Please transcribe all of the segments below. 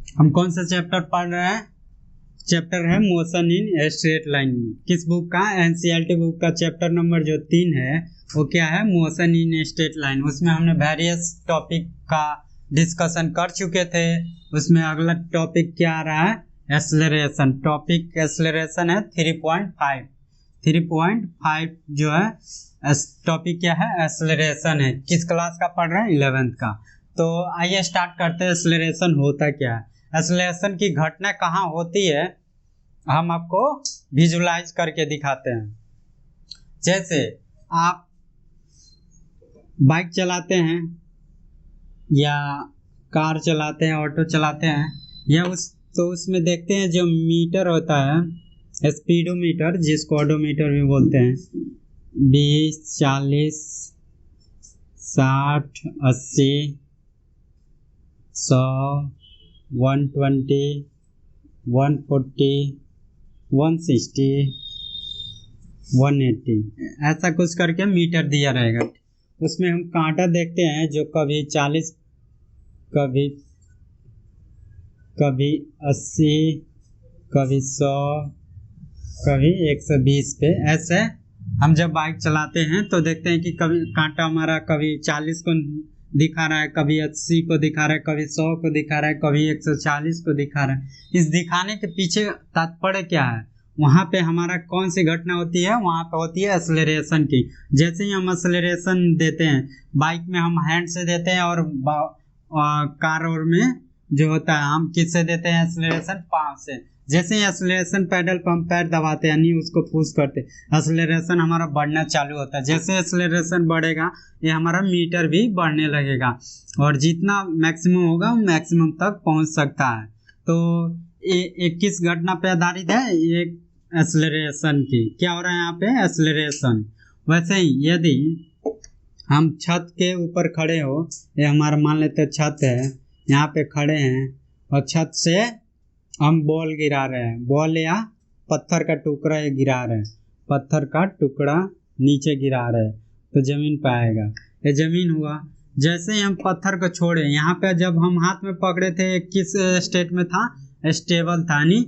हम कौन सा चैप्टर पढ़ रहे हैं? चैप्टर है मोशन इन स्ट्रेट लाइन। किस बुक का? एनसीईआरटी बुक का चैप्टर नंबर जो 3 है वो क्या है? Motion in straight line. उसमें हमने वेरियस टॉपिक का डिस्कशन कर चुके थे। उसमें अगला टॉपिक क्या आ रहा है? एक्सेलरेशन। टॉपिक एक्सेलरेशन है 3.5। 3.5 जो है टॉपिक क्या है? एक्सेलरेशन है। किस क्लास का पढ़ रहे हैं? 11th का। तो आइए स्टार्ट करते हैं। एक्सेलरेशन होता क्या है? एक्सेलरेशन की घटना कहाँ होती है हम आपको विजुलाइज करके दिखाते हैं। जैसे आप बाइक चलाते हैं या कार चलाते हैं, ऑटो चलाते हैं, या उसमें देखते हैं जो मीटर होता है स्पीडोमीटर, जिसको ओडोमीटर भी बोलते हैं, 20, 40, 60, 80, 100, 120, 140, 160, 180 ऐसा कुछ करके मीटर दिया रहेगा। उसमें हम कांटा देखते हैं जो कभी 40, कभी 80, कभी 100, कभी 120 पे। ऐसे हम जब बाइक चलाते हैं तो देखते हैं कि कभी कांटा हमारा कभी 40 को दिखा रहा है, कभी 80 को दिखा रहा है, कभी 100 को दिखा रहा है, कभी 140 को दिखा रहा है। इस दिखाने के पीछे तात्पर्य क्या है? वहाँ पे हमारा कौन सी घटना होती है? वहाँ पे होती है एक्सेलरेशन की। जैसे ही हम एक्सेलरेशन देते हैं, बाइक में हम हैंड से देते हैं और कार और में जो होता है हम किससे देते हैं एक्सेलरेशन? पाँव से। जैसे ही एक्सेलरेशन पेडल पर हम पैर दबाते हैं यानी उसको पुश करते हैं, एक्सेलरेशन हमारा बढ़ना चालू होता है। जैसे एक्सेलरेशन बढ़ेगा ये हमारा मीटर भी बढ़ने लगेगा और जितना मैक्सिमम होगा वो मैक्सिमम तक पहुंच सकता है। तो ये किस घटना पे आधारित है? ये एक्सेलरेशन की। क्या हो रहा है यहाँ पे? एक्सेलरेशन। वैसे ही यदि हम छत के ऊपर खड़े हो, ये हमारा मान लेते हैं छत है, यहाँ पे खड़े हैं और छत से हम बॉल गिरा रहे हैं, बॉल या पत्थर का टुकड़ा ये गिरा रहे हैं, पत्थर का टुकड़ा नीचे गिरा रहे हैं तो जमीन पे आएगा, ये जमीन हुआ। जैसे ही हम पत्थर को छोड़े, यहाँ पे जब हम हाथ में पकड़े थे किस स्टेट में था? स्टेबल था, यानी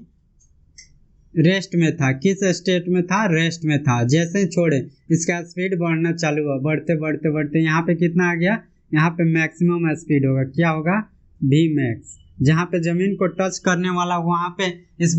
रेस्ट में था। किस स्टेट में था? रेस्ट में था। जैसे ही छोड़े इसका स्पीड बढ़ना चालू हुआ, बढ़ते बढ़ते बढ़ते यहाँ पे कितना आ गया? यहाँ पे मैक्सिमम स्पीड होगा। क्या होगा? V max. जहाँ पे जमीन को टच करने वाला वहाँ पे इस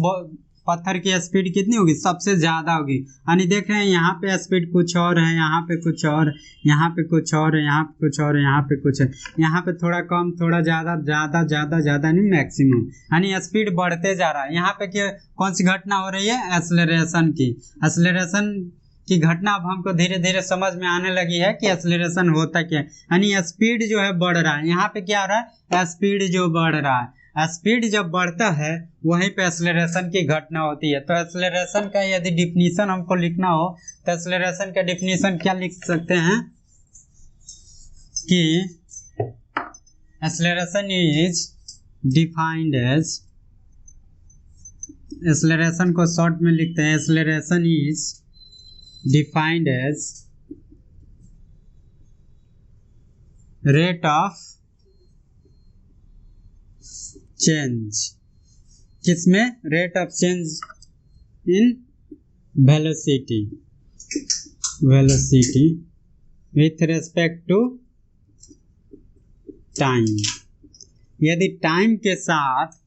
पत्थर की स्पीड कितनी होगी? सबसे ज़्यादा होगी। यानी देख रहे हैं यहाँ पे स्पीड कुछ और है, यहाँ पे कुछ और, यहाँ पे कुछ और है, यहाँ पे कुछ और है, यहाँ पे कुछ है, यहाँ पे थोड़ा कम, थोड़ा ज़्यादा, ज़्यादा ज़्यादा ज़्यादा नहीं मैक्सिमम, यानी स्पीड बढ़ते जा रहा है। यहाँ पे क्या कौन सी घटना हो रही है? एक्सेलरेशन की। एक्सेलरेशन की घटना अब हमको धीरे धीरे समझ में आने लगी है कि एक्सेलरेशन होता क्या है। यानी स्पीड जो है बढ़ रहा है। यहाँ पे क्या हो रहा है? स्पीड जो बढ़ रहा है। स्पीड जब बढ़ता है वहीं पे एक्सेलरेशन की घटना होती है। तो एक्सेलरेशन का यदि डिफिनीशन हमको लिखना हो तो एक्सेलरेशन का डिफिनीशन क्या लिख सकते हैं कि acceleration is defined as, acceleration को शॉर्ट में लिखते हैं, acceleration is defined as rate of change. किसमें? Rate of change in velocity, velocity with respect to time. यदि टाइम के साथ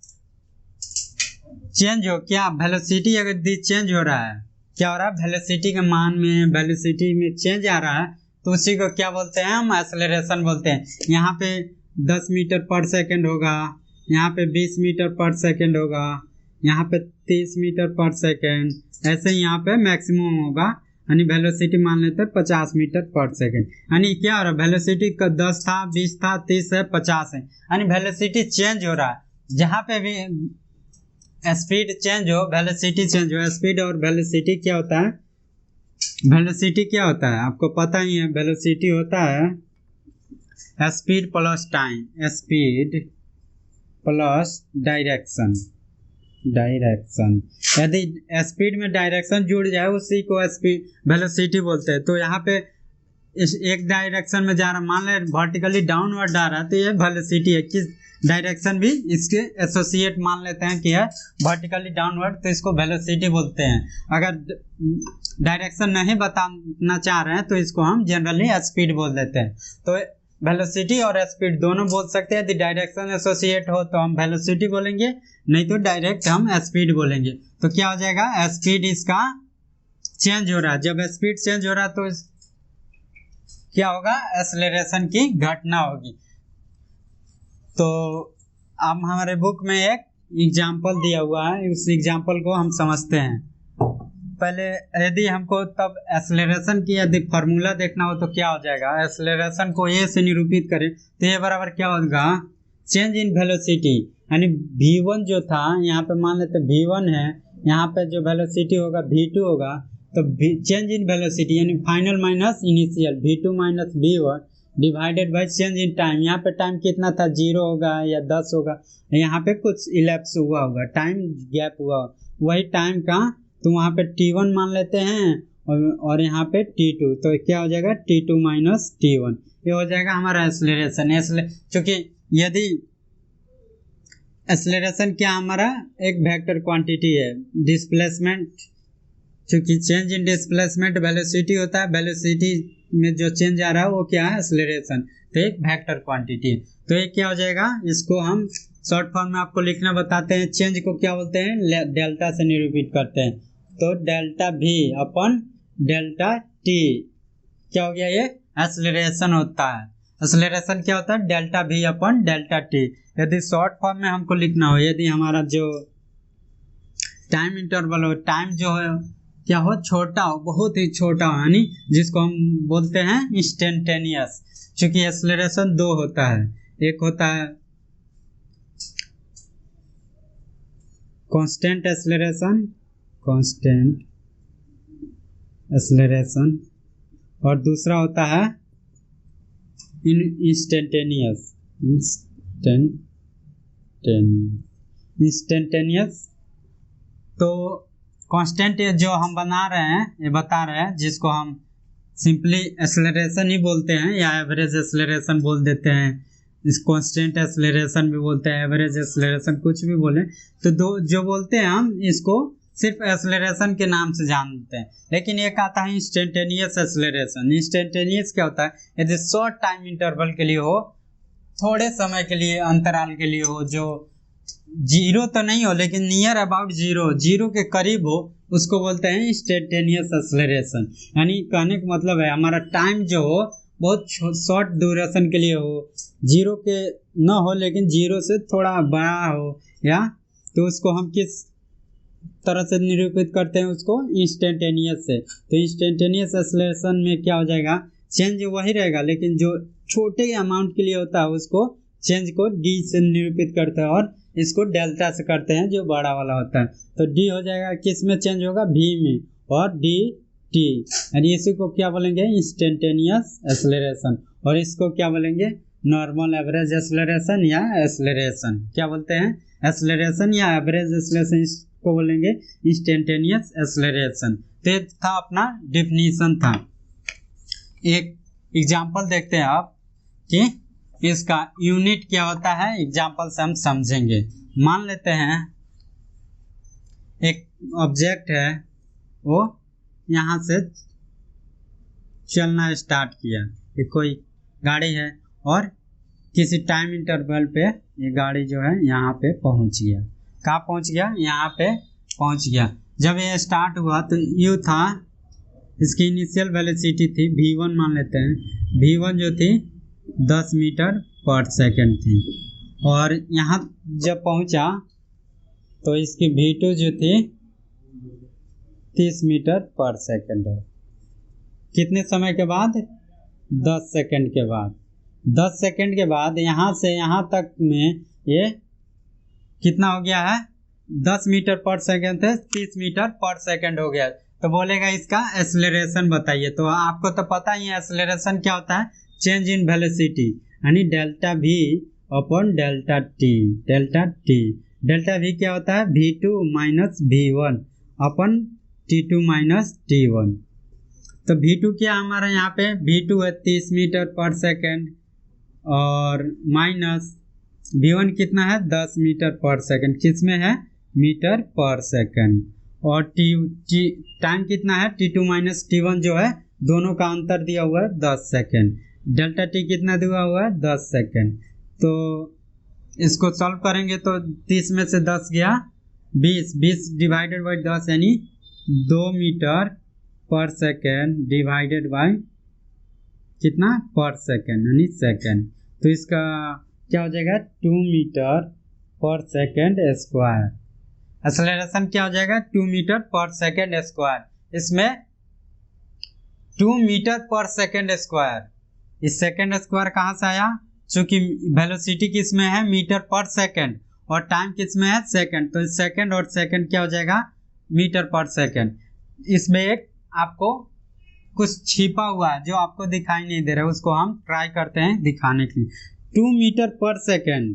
चेंज हो, क्या वेलोसिटी अगर चेंज हो रहा है, क्या हो रहा है? वेलोसिटी के मान में, वेलोसिटी में चेंज आ रहा है तो उसी को क्या बोलते हैं? हम एक्सेलरेशन बोलते हैं। यहाँ पे 10 मीटर पर सेकेंड होगा, यहाँ पे 20 मीटर पर सेकेंड होगा, यहाँ पे 30 मीटर पर सेकेंड, ऐसे ही यहाँ पे मैक्सिमम होगा। यानी वेलोसिटी मान लेते हैं 50 मीटर पर सेकेंड। यानी क्या हो रहा है? वेलोसिटी का 10 था, 20 था, 30 है, 50 है, यानी वेलोसिटी चेंज हो रहा है। जहाँ पे भी स्पीड चेंज हो, वेलोसिटी चेंज हो। स्पीड और वेलोसिटी क्या होता है? वेलोसिटी क्या होता है आपको पता ही है। वेलोसिटी होता है speed plus time, speed plus direction, direction. यदि स्पीड में डायरेक्शन जुड़ जाए उसी को स्पीड वेलोसिटी बोलते हैं। तो यहाँ पे इस एक डायरेक्शन में जा रहा, मान लें वर्टिकली डाउनवर्ड जा रहा है तो ये वेलोसिटी है। किस डायरेक्शन भी इसके एसोसिएट मान लेते हैं कि है वर्टिकली डाउनवर्ड, तो इसको वेलोसिटी बोलते हैं। अगर डायरेक्शन नहीं बताना चाह रहे हैं तो इसको हम जनरली स्पीड बोल देते हैं। तो वेलोसिटी और स्पीड दोनों बोल सकते हैं। यदि डायरेक्शन एसोसिएट हो तो हम वेलोसिटी बोलेंगे, नहीं तो डायरेक्ट हम स्पीड बोलेंगे। तो क्या हो जाएगा, स्पीड इसका चेंज हो रहा है। जब स्पीड चेंज हो रहा है तो क्या होगा, एक्सेलरेशन की घटना होगी। तो अब हमारे बुक में एक एग्जाम्पल दिया हुआ है, उस एग्जाम्पल को हम समझते हैं। पहले यदि हमको तब एक्सेलरेशन की यदि फार्मूला देखना हो तो क्या हो जाएगा, एक्सेलरेशन को ए से निरूपित करें तो ये बराबर क्या होगा, चेंज इन वेलोसिटी, यानी v1 जो था यहाँ पे मान लेते v1 है, यहाँ पे जो वेलोसिटी होगा v2 होगा। तो चेंज इन वेलोसिटी यानी final minus initial v2 minus v1 divided by change in time. यहाँ पे टाइम कितना था, 0 होगा या 10 होगा, यहाँ पे कुछ इलेप्स हुआ होगा, टाइम गैप हुआ, वही टाइम का तो वहाँ पे t1 मान लेते हैं और यहाँ पे t2, तो क्या हो जाएगा t2 माइनस t1, ये हो जाएगा हमारा एक्सेलरेशन। क्योंकि यदि एक्सेलरेशन क्या हमारा एक वेक्टर क्वांटिटी है, डिस्प्लेसमेंट, क्योंकि चेंज इन डिस्प्लेसमेंट वेलोसिटी होता है, वेलोसिटी में जो चेंज आ रहा है वो क्या है, एक्सेलरेशन, तो एक वेक्टर क्वांटिटी है। तो ये क्या हो जाएगा, इसको हम शॉर्ट फॉर्म में आपको लिखना बताते हैं। चेंज को क्या बोलते हैं, डेल्टा से निरूपित करते हैं। तो डेल्टा v अपन डेल्टा t क्या हो गया, ये एक्सेलरेशन होता है। एक्सेलरेशन क्या होता है, डेल्टा v अपन डेल्टा t। यदि शॉर्ट फॉर्म में हमको लिखना हो, यदि हमारा जो टाइम इंटरवल हो, टाइम जो है क्या हो, छोटा हो, बहुत ही छोटा हो, यानी जिसको हम बोलते हैं इंस्टेंटेनियस। चूंकि एक्सेलरेशन दो होता है, एक होता है कांस्टेंट एक्सेलरेशन और दूसरा होता है इंस्टेंटेनियस। तो कांस्टेंट जो हम बना रहे हैं, ये बता रहे हैं, जिसको हम सिंपली एक्सेलरेशन ही बोलते हैं या एवरेज एक्सेलरेशन बोल देते हैं, इस कांस्टेंट एक्सेलरेशन भी बोलते हैं, एवरेज एक्सेलरेशन, कुछ भी बोले। तो दो जो बोलते हैं हम इसको सिर्फ एक्सेलरेशन के नाम से जानते हैं। लेकिन एक आता है इंस्टेंटेनियस एक्सेलरेशन। इंस्टेंटेनियस क्या होता है, यदि शॉर्ट टाइम इंटरवल के लिए हो, थोड़े समय के लिए अंतराल के लिए हो, जो जीरो तो नहीं हो लेकिन नियर अबाउट जीरो के करीब हो, उसको बोलते हैं इंस्टेंटेनियस एक्सेलरेशन। यानी कहने का मतलब है हमारा टाइम जो हो बहुत शॉर्ट ड्यूरेशन के लिए हो, जीरो के न हो लेकिन जीरो से थोड़ा बड़ा हो, या तो उसको हम किस तरह से निरूपित करते हैं, उसको इंस्टेंटेनियस से। तो इंस्टेंटेनियस एक्सेलरेशन में क्या हो जाएगा, चेंज वही रहेगा लेकिन जो छोटे अमाउंट के लिए होता है उसको चेंज को डी से निरूपित करते हैं और इसको डेल्टा से करते हैं जो बड़ा वाला होता है। तो डी हो जाएगा किस में चेंज होगा, वी में, और डी टी, यानी इसी को क्या बोलेंगे, इंस्टेंटेनियस एक्सेलरेशन। और इसको क्या बोलेंगे, नॉर्मल एवरेज एक्सेलरेशन या एक्सेलरेशन। क्या बोलते हैं, एक्सेलरेशन या एवरेज एक्सेलरेशन, इसको बोलेंगे इंस्टेंटेनियस एक्सेलरेशन। तो ये था अपना डिफिनीशन था। एक एग्जांपल देखते हैं आप कि इसका यूनिट क्या होता है, एग्जांपल से हम समझेंगे। मान लेते हैं एक ऑब्जेक्ट है, वो यहाँ से चलना स्टार्ट किया, ये कोई गाड़ी है और किसी टाइम इंटरवल पे ये गाड़ी जो है यहाँ पे पहुँच गया। कहाँ पहुँच गया, यहाँ पे पहुँच गया। जब ये स्टार्ट हुआ तो यू था, इसकी इनिशियल वेलोसिटी थी v1 मान लेते हैं, v1 जो थी 10 मीटर पर सेकंड थी, और यहाँ जब पहुँचा तो इसकी v2 जो थी 30 मीटर पर सेकंड है। कितने समय के बाद, 10 सेकंड के बाद। 10 सेकंड के बाद यहाँ से यहाँ तक में ये कितना हो गया है, 10 मीटर पर सेकंड थे, 30 मीटर पर सेकंड हो गया। तो बोलेगा इसका एक्सेलरेशन बताइए। तो आपको तो पता ही है एक्सेलरेशन क्या होता है, चेंज इन वेलोसिटी, यानी delta v upon delta t। Delta v क्या होता है, v2 माइनस v1 अपन t2 माइनस t1। तो V2 क्या हमारा यहाँ पे, V2 है 30 मीटर पर सेकेंड और माइनस V1 कितना है 10 मीटर पर सेकेंड, किसमें है मीटर पर सेकेंड, और टाइम कितना है T2 माइनस T1 जो है दोनों का अंतर दिया हुआ है 10 सेकेंड, डेल्टा T कितना दिया हुआ है 10 सेकेंड। तो इसको सॉल्व करेंगे तो 30 में से 10 गया 20 डिवाइडेड बाई 10 यानी 2 मीटर पर सेकेंड डिवाइडेड बाई कितना पर सेकेंड यानी सेकेंड, तो इसका क्या हो जाएगा 2 मीटर पर सेकेंड स्क्वायर। एक्सेलरेशन क्या हो जाएगा 2 मीटर पर सेकेंड स्क्वायर, इसमें 2 मीटर पर सेकेंड स्क्वायर, इस सेकेंड स्क्वायर कहाँ से आया, चूंकि वेलोसिटी किस में है मीटर पर सेकेंड और टाइम किस में है सेकेंड, तो सेकेंड और सेकेंड क्या हो जाएगा मीटर पर सेकेंड। इसमें एक आपको कुछ छिपा हुआ है जो आपको दिखाई नहीं दे रहा है, उसको हम ट्राई करते हैं दिखाने के लिए। 2 मीटर पर सेकेंड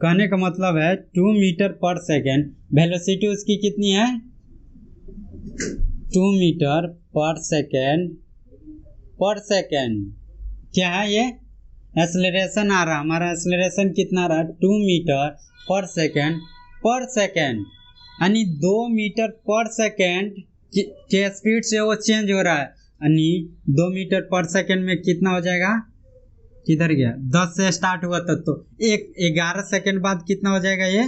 कहने का मतलब है 2 मीटर पर सेकेंड, वेलोसिटी उसकी कितनी है 2 मीटर पर सेकेंड क्या है ये एक्सेलरेशन आ रहा है, हमारा एक्सेलरेशन कितना रहा 2 मीटर पर सेकेंड यानी 2 मीटर पर सेकेंड के स्पीड से वो चेंज हो रहा है, यानी 2 मीटर पर सेकेंड में कितना हो जाएगा, किधर गया 10 से स्टार्ट हुआ था तो 11 सेकेंड बाद कितना हो जाएगा ये,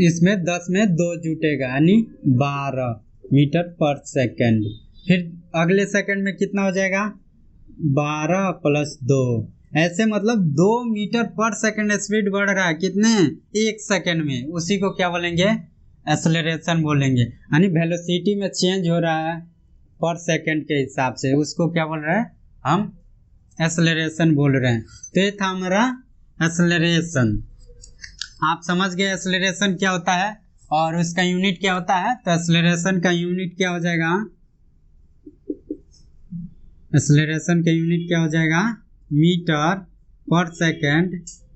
इसमें 10 में 2 जुटेगा यानी 12 मीटर पर सेकेंड। फिर अगले सेकेंड में कितना हो जाएगा 12 प्लस 2, ऐसे मतलब 2 मीटर पर सेकेंड स्पीड बढ़ रहा है कितने 1 सेकेंड में, उसी को क्या बोलेंगे एक्सेलरेशन बोलेंगे, यानी वेलोसिटी में चेंज हो रहा है पर सेकेंड के हिसाब से, उसको क्या बोल रहे हैं हम एक्सेलरेशन बोल रहे हैं। तो ये था हमारा एक्सेलरेशन, आप समझ गए एक्सेलरेशन क्या होता है और उसका यूनिट क्या होता है। तो एक्सेलरेशन का यूनिट क्या हो जाएगा, एक्सेलरेशन का यूनिट क्या हो जाएगा मीटर पर सेकेंड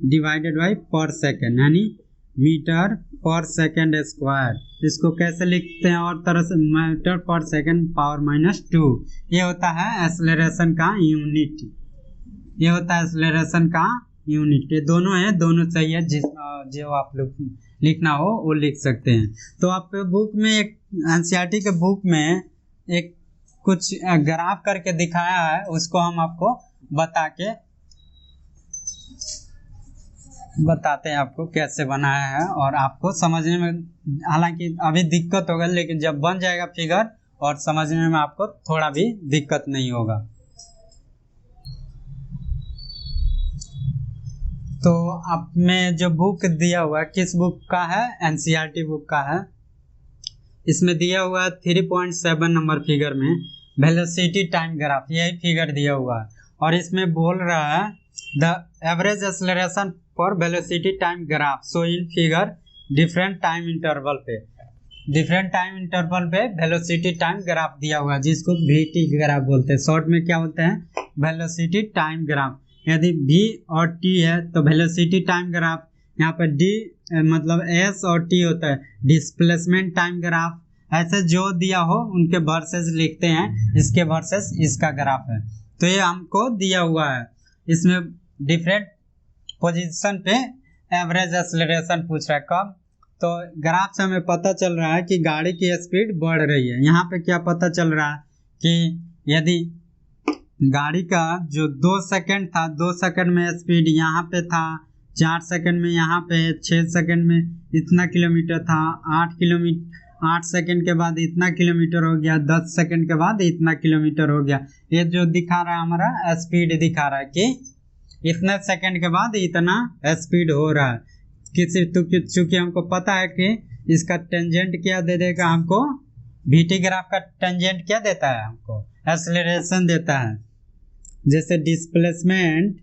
डिवाइडेड बाई पर सेकेंड, यानी मीटर पर सेकेंड स्क्वायर। इसको कैसे लिखते हैं और तरह से, मीटर पर सेकेंड पावर -2, ये होता है एक्सेलरेशन का यूनिट, ये होता है एक्सेलरेशन का यूनिट। ये दोनों है, दोनों सही है, जो आप लोग लिखना हो वो लिख सकते हैं। तो आपके बुक में एक एनसीईआरटी के बुक में एक कुछ ग्राफ करके दिखाया है, उसको हम आपको बताते हैं आपको कैसे बनाया है, और आपको समझने में हालांकि अभी दिक्कत होगा, लेकिन जब बन जाएगा फिगर और समझने में आपको थोड़ा भी दिक्कत नहीं होगा। तो आप में जो बुक दिया हुआ है किस बुक का है, एनसीईआरटी बुक का है। इसमें दिया हुआ है 3.7 नंबर फिगर में वेलोसिटी टाइम ग्राफ, यही फिगर दिया हुआ है, और इसमें बोल रहा है the average acceleration for velocity time graph so in figure different time interval पे वेलोसिटी टाइम ग्राफ दिया हुआ है, जिसको VT ग्राफ बोलते हैं, शॉर्ट में क्या बोलते हैं वेलोसिटी टाइम ग्राफ। यदि V और T है तो वेलोसिटी टाइम ग्राफ, यहाँ पर D मतलब S और T होता है डिस्प्लेसमेंट टाइम ग्राफ। ऐसे जो दिया हो उनके वर्सेस लिखते हैं, इसके वर्सेस इसका ग्राफ है। तो ये हमको दिया हुआ है, इसमें डिफरेंट पोजीशन पे एवरेज एक्सेलरेशन पूछ रहा है कब, तो ग्राफ से हमें पता चल रहा है कि गाड़ी की स्पीड बढ़ रही है। यहाँ पे क्या पता चल रहा है कि यदि गाड़ी का जो 2 सेकंड था, 2 सेकंड में स्पीड यहाँ पे था, 4 सेकंड में यहाँ पे, 6 सेकंड में इतना किलोमीटर था, 8 सेकंड के बाद इतना किलोमीटर हो गया, 10 सेकंड के बाद इतना किलोमीटर हो गया। ये जो दिखा रहा है हमारा स्पीड दिखा रहा है कि इतना सेकंड के बाद इतना स्पीड हो रहा है। चूंकि हमको पता है कि इसका टेंजेंट क्या दे देगा हमको, VT ग्राफ का टेंजेंट क्या देता है हमको एक्सेलरेशन देता है। जैसे डिस्प्लेसमेंट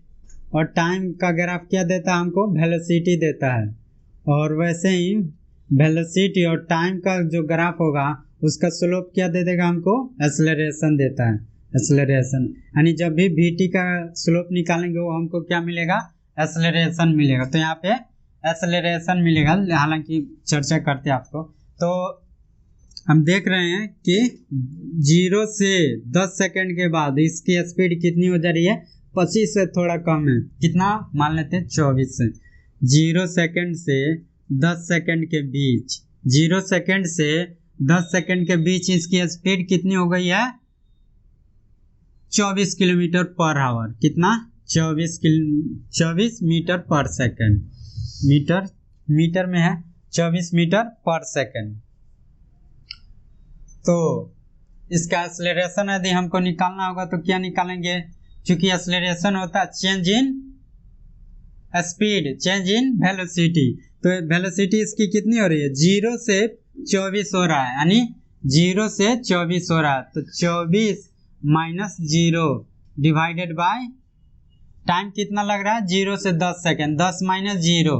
और टाइम का ग्राफ क्या देता है हमको वेलोसिटी देता है, और वैसे ही वेलोसिटी और टाइम का जो ग्राफ होगा उसका स्लोप क्या दे देगा हमको एक्सेलरेशन देता है। एक्सेलरेशन यानी जब भी VT का स्लोप निकालेंगे वो हमको क्या मिलेगा एक्सेलरेशन मिलेगा। तो यहाँ पे एक्सेलरेशन मिलेगा, हालांकि चर्चा करते हैं आपको। तो हम देख रहे हैं कि 0 से 10 सेकंड के बाद इसकी स्पीड कितनी हो जा रही है, 25 से थोड़ा कम है, कितना मान लेते हैं 24 से। 0 सेकंड से 10 सेकंड के बीच, 0 सेकंड से 10 सेकंड के बीच इसकी स्पीड कितनी हो गई है, 24 किलोमीटर पर आवर। कितना, 24 मीटर पर सेकंड, मीटर में है 24 मीटर पर सेकंड। तो इसका एक्सेलरेशन यदि हमको निकालना होगा तो क्या निकालेंगे, क्योंकि एक्सेलरेशन होता है change in speed, change in velocity. तो वेलोसिटी इसकी कितनी हो रही है, 0 से 24 हो रहा है, यानी 0 से 24 हो रहा है। तो 24 माइनस 0 डिवाइडेड बाय टाइम कितना लग रहा है, 0 से 10 सेकेंड, 10 माइनस 0,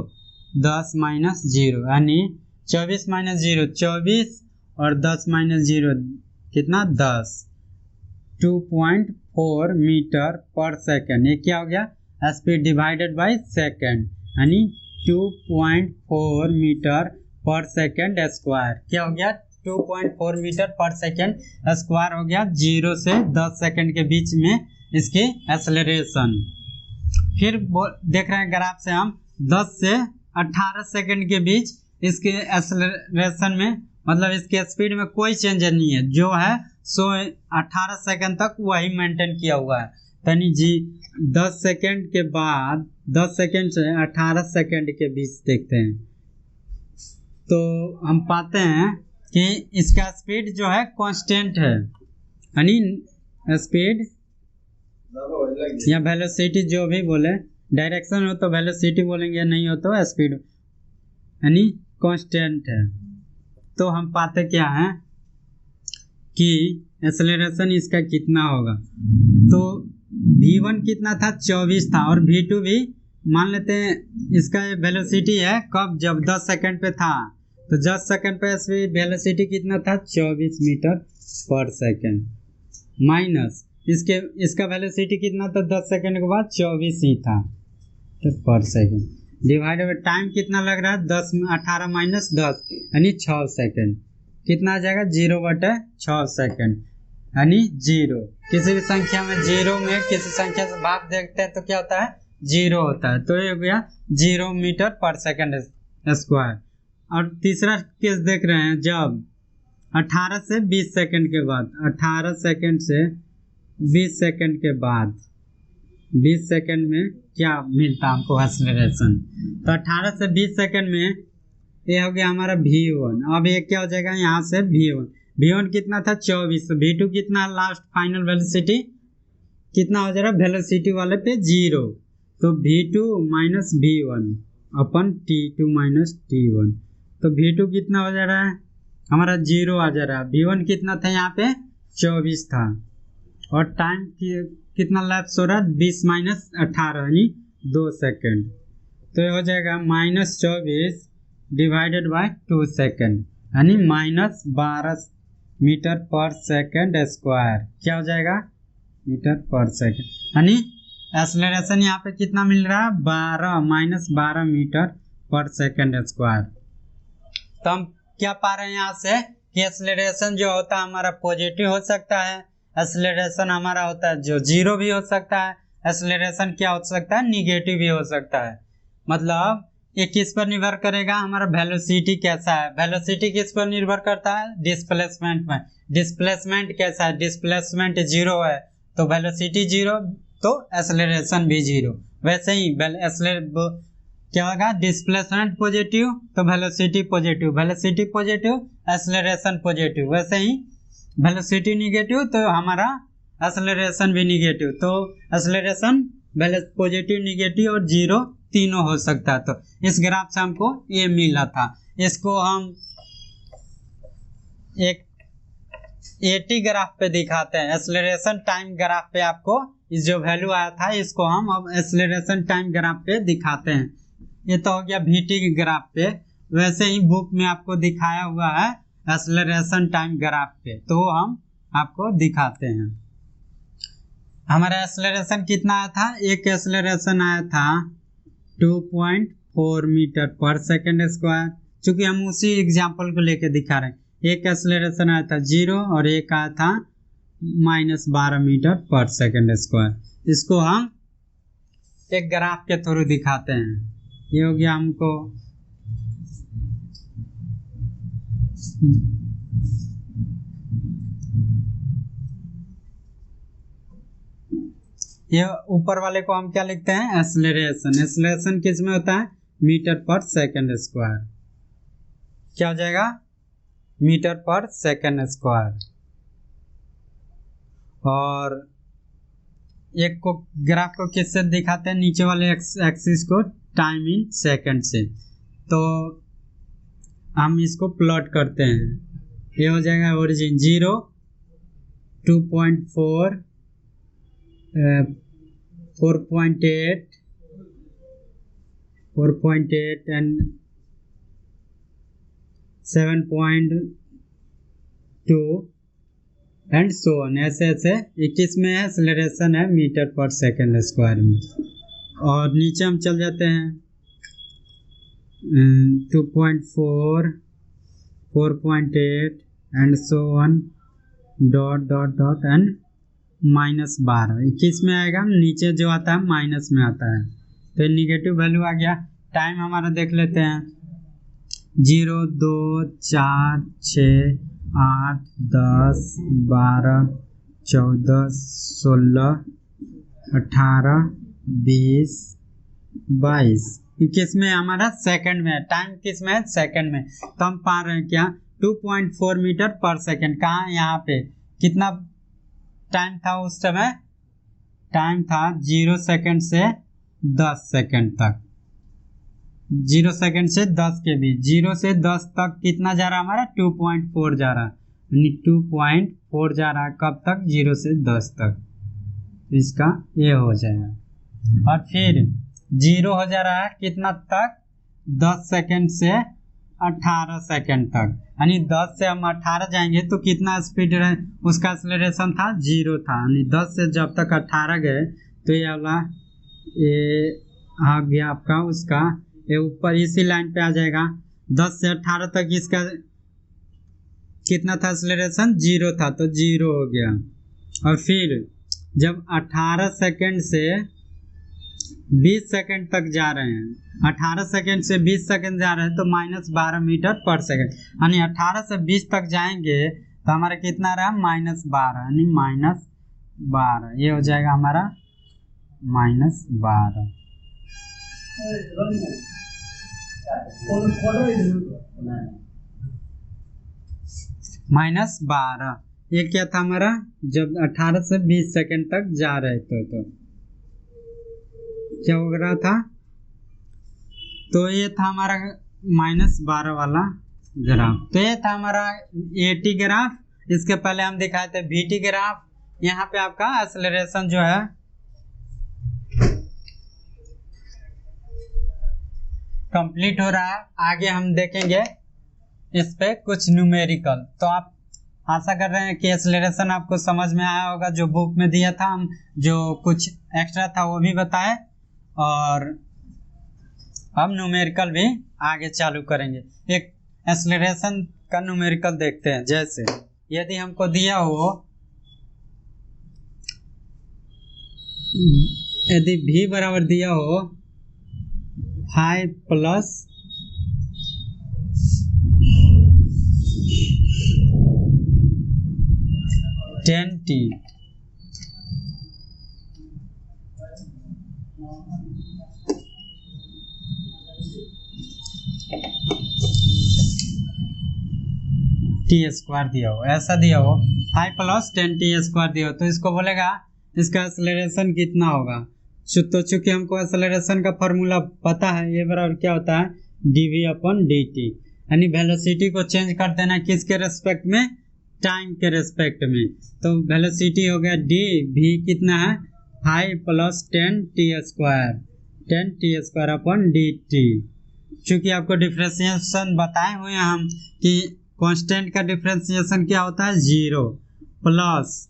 10 माइनस 0 यानी 24 माइनस 0 24 और 10 माइनस 0 कितना, 10। 2.4 मीटर पर सेकेंड, ये क्या हो गया, स्पीड डिवाइडेड बाय सेकेंड, यानी 2.4 मीटर पर सेकेंड स्क्वायर। क्या हो गया, 2.4 मीटर पर सेकेंड स्क्वायर हो गया 0 से 10 सेकेंड के बीच में इसकी एक्सेलरेशन। फिर देख रहे हैं ग्राफ से हम 10 से 18 सेकेंड के बीच इसके एक्सेलरेशन में, मतलब इसके स्पीड में कोई चेंज नहीं है, जो है सो 18 सेकंड तक वही मेंटेन किया हुआ है। यानी जी 10 सेकंड के बाद 10 सेकंड से 18 सेकंड के बीच देखते हैं तो हम पाते हैं कि इसका स्पीड जो है कांस्टेंट है, यानी स्पीड या वेलोसिटी जो भी बोले, डायरेक्शन हो तो वेलोसिटी बोलेंगे, नहीं हो तो स्पीड, यानी कांस्टेंट है। तो हम पाते क्या है कि एक्सेलरेशन इसका कितना होगा, तो v1 कितना था, 24 था, और v2 भी मान लेते हैं इसका वेलोसिटी है, कब, जब 10 सेकंड पे था, तो 10 सेकंड पे वेलोसिटी कितना था, 24 मीटर पर सेकंड, माइनस इसका वेलोसिटी कितना था 10 सेकंड के बाद, 24 ही था पर सेकंड, डिवाइडेड बाय टाइम कितना लग रहा है, 10 18 माइनस 10 यानी 6 सेकंड, कितना आ जाएगा, 0/6 सेकंड, यानी 0। किसी भी संख्या में 0 में किसी संख्या से भाग देखते हैं तो क्या होता है, 0 होता है, तो ये हो गया 0 मीटर पर सेकंड स्क्वायर। और तीसरा केस देख रहे हैं, जब 18 से 20 सेकंड के बाद, 18 सेकंड से 20 सेकंड के बाद, 20 सेकंड में क्या मिलता है हमको एक्सेलरेशन, तो 18 से 20 सेकंड में ये हो गया हमारा v1। अब ये क्या हो जाएगा, यहाँ से v1 कितना था, 24, तो v2 कितना, लास्ट फाइनल वेलोसिटी कितना हो जा रहा है, वेलोसिटी वाले पे 0, तो v2 माइनस v1 अपन t2 माइनस t1, तो v2 कितना हो जा रहा है हमारा, 0 आ जा रहा है। v1 कितना था यहाँ पे, 24 था, और टाइम कितना लैप्स हो रहा है, 20 माइनस 18 यानी 2 सेकंड, तो ये हो जाएगा -24 डिवाइडेड बाय 2 सेकंड, यानी -12 मीटर पर सेकंड स्क्वायर। क्या हो जाएगा, मीटर पर सेकंड, यानी एक्सेलरेशन यहाँ पे कितना मिल रहा है, 12 मीटर पर सेकंड स्क्वायर। तो हम क्या पा रहे हैं यहाँ से कि एक्सेलरेशन जो होता है हमारा पॉजिटिव हो सकता है, एक्सेलरेशन हमारा होता है जो 0 भी हो सकता है, एक्सेलरेशन क्या हो सकता है, निगेटिव भी हो सकता है। मतलब ये किस पर निर्भर करेगा, हमारा वेलोसिटी कैसा है, वेलोसिटी किस पर निर्भर करता है, डिस्प्लेसमेंट में, डिस्प्लेसमेंट कैसा है, डिस्प्लेसमेंट 0 है तो वेलोसिटी 0, तो एक्सेलरेशन भी 0। वैसे ही क्या होगा, डिस्प्लेसमेंट पॉजिटिव तो velocity positive, velocity positive acceleration positive, वैसे ही वेलोसिटी निगेटिव तो हमारा एक्सेलरेशन भी निगेटिव, तो एक्सेलरेशन पॉजिटिव, निगेटिव और 0 तीनों हो सकता है। तो इस ग्राफ से हमको ये मिला था, इसको हम एक AT ग्राफ पे दिखाते हैं, एक्सेलरेशन टाइम ग्राफ पे आपको इस जो वैल्यू आया था इसको हम अब एक्सेलरेशन टाइम ग्राफ पे दिखाते हैं। ये तो हो गया VT ग्राफ पे, वैसे ही बुक में आपको दिखाया हुआ है एक्सेलरेशन टाइम ग्राफ पे, तो हम आपको दिखाते हैं। हमारा एक्सेलरेशन कितना आया था, एक एक्सेलरेशन आया था 2.4 मीटर पर सेकंड स्क्वायर, चूंकि हम उसी एग्जाम्पल को लेके दिखा रहे हैं, एक एक्सेलरेशन आया था 0 और एक आया था -12 मीटर पर सेकंड स्क्वायर। इसको हम एक ग्राफ के थ्रू दिखाते हैं। ये हो गया हमको ये ऊपर वाले को हम क्या लिखते हैं, एक्सेलरेशन। एक्सेलरेशन किस में होता है, मीटर पर सेकंड स्क्वायर। क्या हो जाएगा, मीटर पर सेकंड स्क्वायर। और एक को ग्राफ को किससे दिखाते हैं, नीचे वाले एक्सिस को टाइम इन सेकंड से। तो हम इसको प्लॉट करते हैं। ये हो जाएगा origin 0, 2.4, 4.8, 4.8 and 7.2 and so on. ऐसे ऐसे 21 में एक्सेलरेशन है मीटर पर सेकंड स्क्वायर में। और नीचे हम चल जाते हैं 2.4, 4.8 and so on dot dot dot and -12। 21 में आएगा, नीचे जो आता है माइनस में आता है, तो निगेटिव वैल्यू आ गया। टाइम हमारा देख लेते हैं 0, 2, 4, 6, 8, 10, 12, 14, 16, 18, 20, 22। किस में हमारा सेकंड में है, टाइम किस में है, सेकंड में। तो हम पा रहे हैं क्या, 2.4 मीटर पर सेकंड। कहाँ, यहाँ पे कितना टाइम था उस समय, टाइम था 0 सेकंड से 10 सेकंड तक। 0 सेकंड से 10 के बीच, 0 से 10 तक कितना जा रहा है हमारा, 2.4 जा रहा है, यानी 2.4 जा रहा है कब तक, 0 से 10 तक। इसका ये हो जाएगा। और फिर 0 हो जा रहा है कितना तक, 10 सेकंड से 18 सेकंड तक, यानी 10 से हम 18 जाएंगे तो कितना स्पीड रहे, उसका एक्सेलरेशन था 0 था, यानी 10 से जब तक 18 गए तो ये वाला ये आ गया आपका, उसका ये ऊपर इसी लाइन पे आ जाएगा। 10 से 18 तक इसका कितना था एक्सेलरेशन, 0 था, तो 0 हो गया। और फिर जब 18 सेकंड से 20 सेकंड तक जा रहे हैं, 18 सेकंड से 20 सेकंड जा रहे हैं तो -12 मीटर पर सेकंड, यानी 18 से 20 तक जाएंगे तो हमारा कितना रहा, -12, यानी -12। ये हो जाएगा हमारा -12। -12 ये क्या था हमारा, जब 18 से 20 सेकंड तक जा रहे थे तो क्या हो रहा था, तो ये था हमारा -12 वाला ग्राफ। तो ये था हमारा AT ग्राफ। इसके पहले हम दिखाए थे VT ग्राफ। यहाँ पे आपका एक्सेलरेशन जो है कंप्लीट हो रहा है। आगे हम देखेंगे इस पे कुछ न्यूमेरिकल। तो आप आशा कर रहे हैं कि एक्सेलरेशन आपको समझ में आया होगा। जो बुक में दिया था, हम जो कुछ एक्स्ट्रा था वो भी बताए, और हम न्यूमेरिकल भी आगे चालू करेंगे। एक एक्सेलरेशन का न्यूमेरिकल देखते हैं। जैसे यदि हमको दिया हो, यदि v बराबर दिया हो 5 + 10t, t² दिया हो, ऐसा दिया हो 5 + 10t² दिया हो, तो इसको बोलेगा इसका एक्सेलरेशन कितना होगा। तो चूंकि हमको एक्सेलरेशन का फॉर्मूला पता है, ये बराबर क्या होता है, dv/dt, यानी वेलोसिटी को चेंज कर देना किसके रेस्पेक्ट में, टाइम के रेस्पेक्ट में। तो वेलोसिटी हो गया d, v कितना है 5 + 10t², 10t²/dt। चूंकि आपको डिफरेंशिएशन बताए हुए हैं हम कि कांस्टेंट का डिफरेंशिएशन क्या होता है, 0 +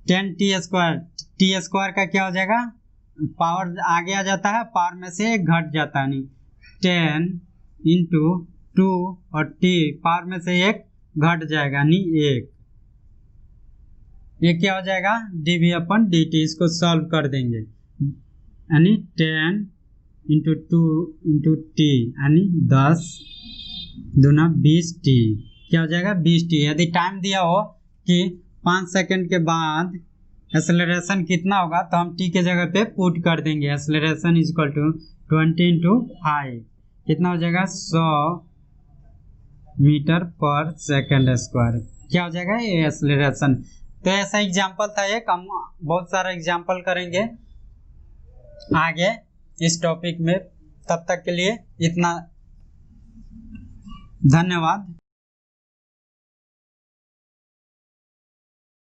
10t²। t² का क्या हो जाएगा, पावर आगे आ जाता है, पावर में से एक घट जाता है, 10 × 2 और t पावर में से एक घट जाएगा यानी 1। ये क्या हो जाएगा, dv/dt। इसको सॉल्व कर देंगे यानी 10 × 2 × t यानी 10 दूना 20t। क्या हो जाएगा 20t। यदि टाइम दिया हो कि 5 सेकंड के बाद एक्सेलरेशन कितना होगा तो हम t के जगह पे पुट कर देंगे एक्सेलरेशन इक्वल टू 20 × 5 कितना हो जाएगा 100 मीटर/सेकंड²। क्या हो जाएगा ये एक्सेलरेशन। तो ऐसा एग्जाम्पल था एक, हम बहुत सारा एग्जाम्पल करेंगे आगे इस टॉपिक में। तब तक के लिए इतना, धन्यवाद।